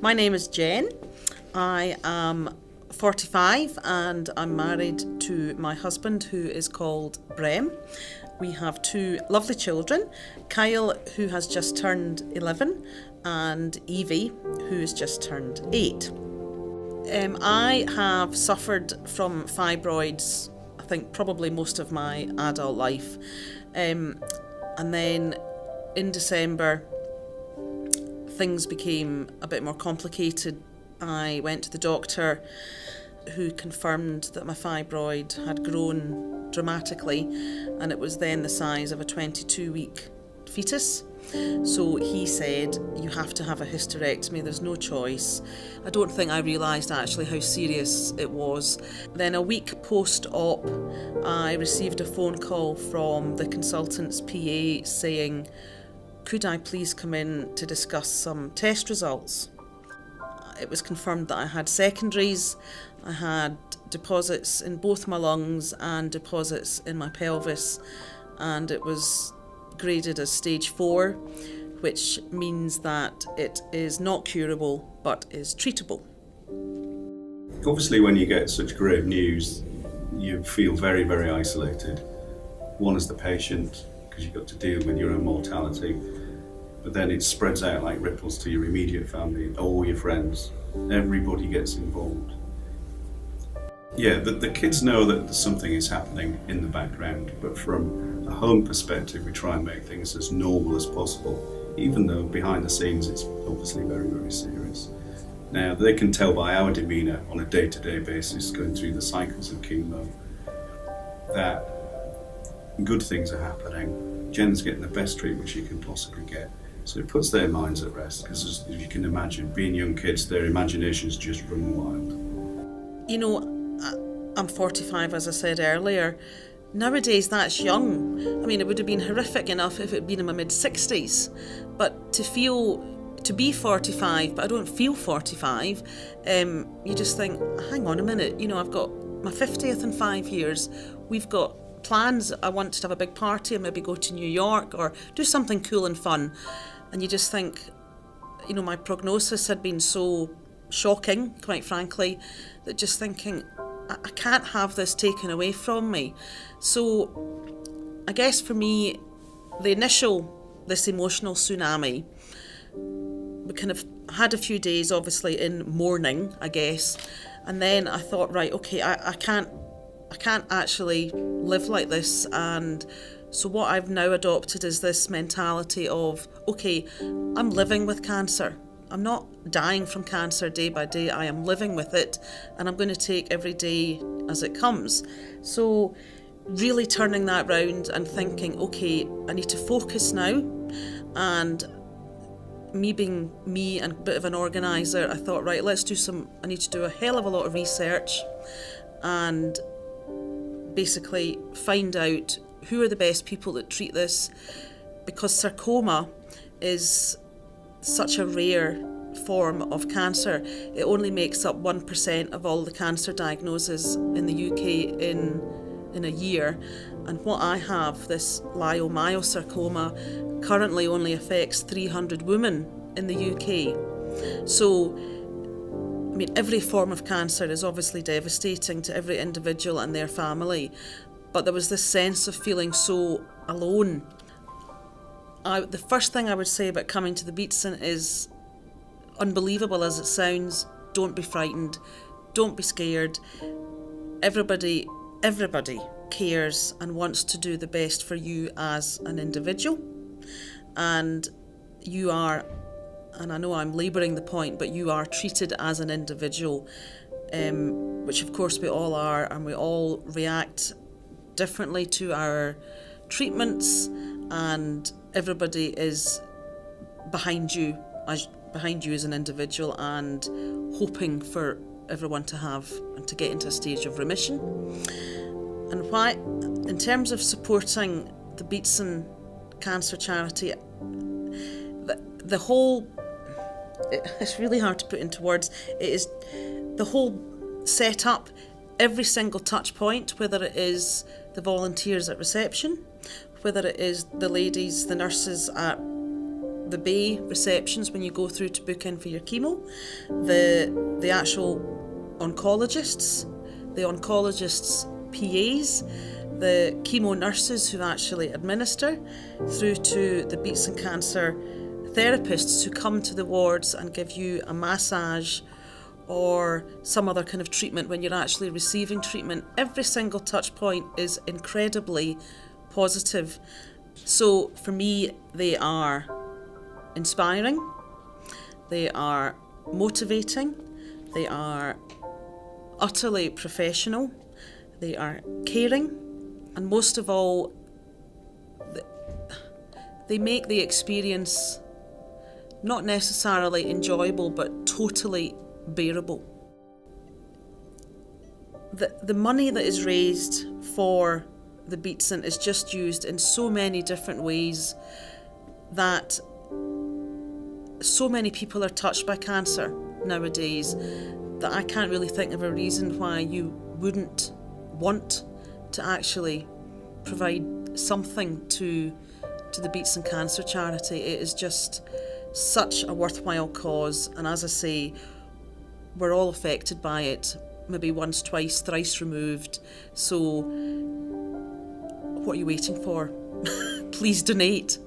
My name is Jen. I am 45 and I'm married to my husband, who is called Brem. We have two lovely children, Kyle, who has just turned 11, and Evie, who has just turned 8. I have suffered from fibroids, I think probably most of my adult life. And then in December, things became a bit more complicated. I went to the doctor, who confirmed that my fibroid had grown dramatically, and it was then the size of a 22-week fetus. So he said, you have to have a hysterectomy, there's no choice. I don't think I realised actually how serious it was. Then a week post-op, I received a phone call from the consultant's PA saying, could I please come in to discuss some test results? It was confirmed that I had secondaries. I had deposits in both my lungs and deposits in my pelvis, and it was graded as stage 4, which means that it is not curable but is treatable. Obviously, when you get such grave news, you feel very, very isolated. One as the patient, because you've got to deal with your own mortality, but then it spreads out like ripples to your immediate family, all your friends. Everybody gets involved. Yeah, the kids know that something is happening in the background, but from a home perspective, we try and make things as normal as possible, even though behind the scenes it's obviously very, very serious. Now, they can tell by our demeanour on a day-to-day basis, going through the cycles of chemo, that good things are happening. Jen's getting the best treatment she can possibly get. So it puts their minds at rest, because as you can imagine, being young kids, their imaginations just run wild. You know, I'm 45, as I said earlier. Nowadays, that's young. I mean, it would have been horrific enough if it had been in my mid-60s. But to be 45, but I don't feel 45, you just think, hang on a minute, you know, I've got my 50th in 5 years. We've got plans. I want to have a big party and maybe go to New York or do something cool and fun. And you just think, you know, my prognosis had been so shocking, quite frankly, that just thinking, I can't have this taken away from me. So I guess for me, this emotional tsunami, we kind of had a few days obviously in mourning, I guess, and then I thought, right, okay, I can't actually live like this. And so what I've now adopted is this mentality of, okay, I'm living with cancer. I'm not dying from cancer day by day. I am living with it, and I'm going to take every day as it comes. So really turning that round and thinking, okay, I need to focus now. And me being me and a bit of an organiser, I thought, right, I need to do a hell of a lot of research and basically find out who are the best people that treat this, because sarcoma is such a rare form of cancer. It only makes up 1% of all the cancer diagnoses in the UK in a year. And what I have, this leiomyosarcoma, currently only affects 300 women in the UK. So, I mean, every form of cancer is obviously devastating to every individual and their family, but there was this sense of feeling so alone. The first thing I would say about coming to the Beatson is, unbelievable as it sounds, don't be frightened, don't be scared. Everybody cares and wants to do the best for you as an individual. And you are, and I know I'm labouring the point, but you are treated as an individual, which of course we all are, and we all react differently to our treatments, and everybody is behind you as an individual and hoping for everyone to have and to get into a stage of remission. And why, in terms of supporting the Beatson Cancer Charity, the whole, it's really hard to put into words, it is the whole setup, every single touch point, whether it is the volunteers at reception, whether it is the ladies, the nurses at the bay receptions when you go through to book in for your chemo, the actual oncologists, the oncologists' PAs, the chemo nurses who actually administer, through to the Beatson cancer therapists who come to the wards and give you a massage or some other kind of treatment when you're actually receiving treatment. Every single touch point is incredibly positive. So for me, they are inspiring, they are motivating, they are utterly professional, they are caring, and most of all, they make the experience not necessarily enjoyable, but totally bearable. The money that is raised for the Beatson is just used in so many different ways that so many people are touched by cancer nowadays that I can't really think of a reason why you wouldn't want to actually provide something to the Beatson Cancer Charity. It is just such a worthwhile cause, and as I say, we're all affected by it, maybe once, twice, thrice removed. So what are you waiting for? Please donate.